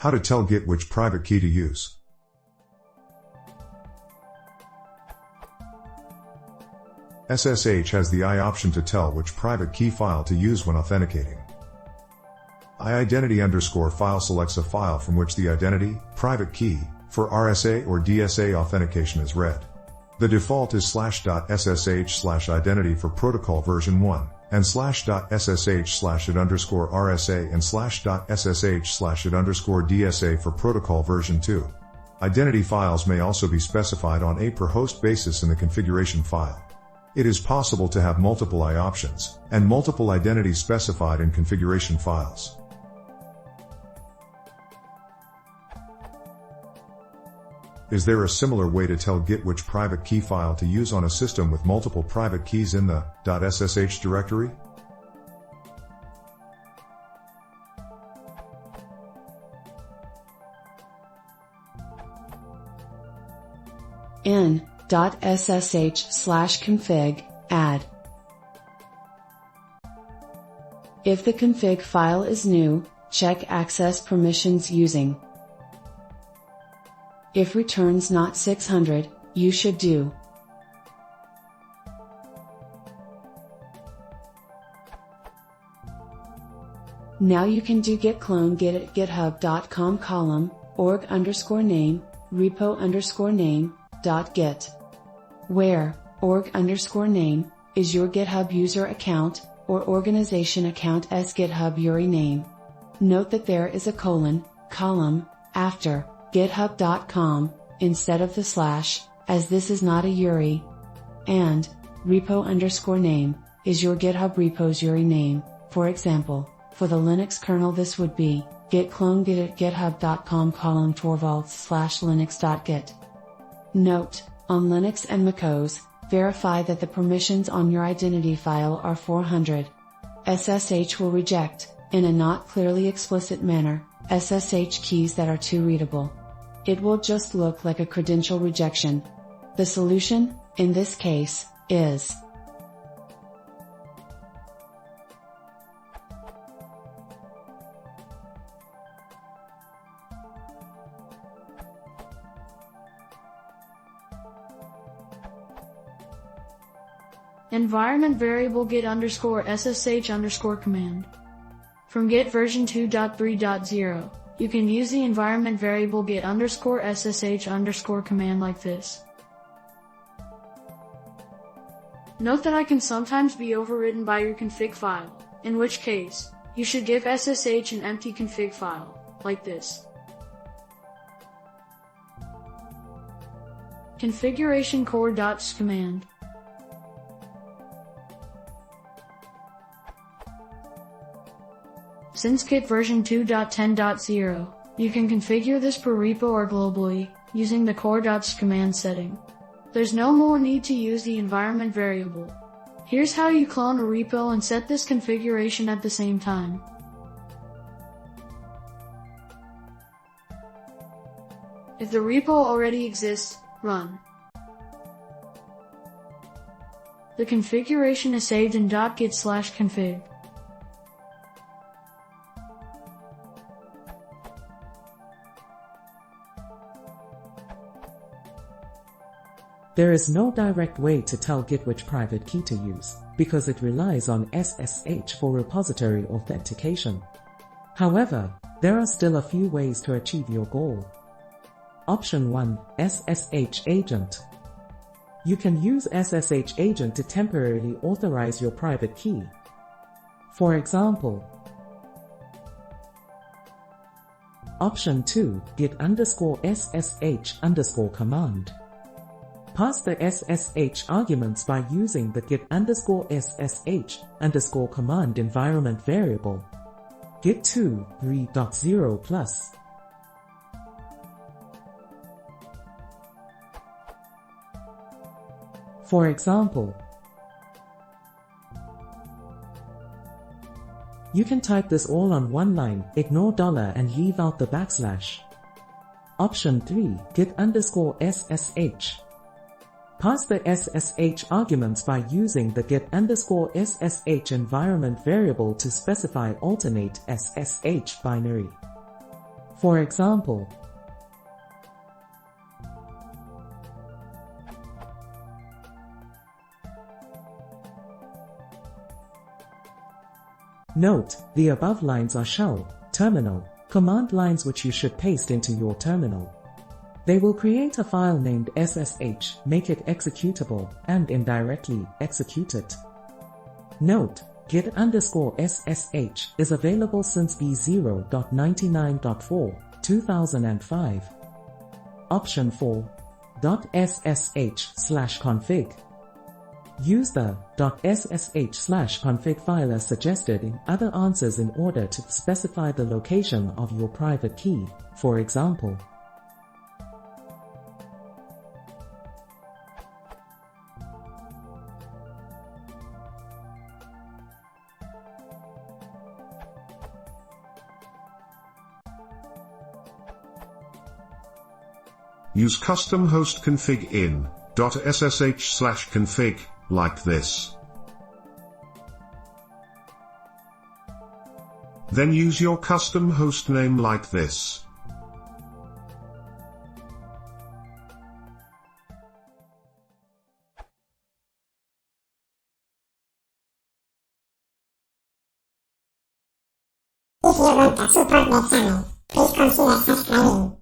How to tell Git which private key to use. SSH has the I option to tell which private key file to use when authenticating. IIdentity_file selects a file from which the identity, private key, for RSA or DSA authentication is read. The default is /.ssh/identity for protocol version 1, and /.ssh/it_RSA and /.ssh/it_DSA for protocol version 2. Identity files may also be specified on a per host basis in the configuration file. It is possible to have multiple I options, and multiple identities specified in configuration files. Is there a similar way to tell Git which private key file to use on a system with multiple private keys in the .ssh directory? n.ssh/config add. If the config file is new, check access permissions using. If returns not 600, you should do. Now you can do git clone git at github.com column, org_name, repo_name, .git. Where org_name is your GitHub user account, or organization account as GitHub URI name. Note that there is a column after github.com, instead of the slash, as this is not a URI. And repo_name is your GitHub repo's URI name. For example, for the Linux kernel this would be git clone git at github.com /torvalds/linux.git. Note, on Linux and macOS, verify that the permissions on your identity file are 400. SSH will reject, in a not clearly explicit manner, SSH keys that are too readable. It will just look like a credential rejection. The solution, in this case, is environment variable git_ssh_command. From Git version 2.3.0, you can use the environment variable git_ssh_command like this. Note that I can sometimes be overridden by your config file, in which case, you should give SSH an empty config file, like this. Configuration core.sh command. Since Git version 2.10.0, you can configure this per repo or globally, using the core.sh command setting. There's no more need to use the environment variable. Here's how you clone a repo and set this configuration at the same time. If the repo already exists, run. The configuration is saved in .git/config. There is no direct way to tell Git which private key to use, because it relies on SSH for repository authentication. However, there are still a few ways to achieve your goal. Option 1, SSH Agent. You can use SSH Agent to temporarily authorize your private key. For example, Option 2, git_ssh_command. Pass the SSH arguments by using the git_ssh_command environment variable. Git 2.3.0+. For example, you can type this all on one line, ignore $ and leave out the backslash. Option 3, git_ssh. Pass the SSH arguments by using the git_ssh environment variable to specify alternate SSH binary. For example, note, the above lines are shell, terminal, command lines which you should paste into your terminal. They will create a file named SSH, make it executable, and indirectly execute it. Note, git_SSH is available since v0.99.4, 2005. Option 4. .ssh/config. Use the .ssh/config file as suggested in other answers in order to specify the location of your private key, for example. Use custom host config in .ssh/config, like this. Then use your custom host name like this. If you want to support my channel, please consider subscribing.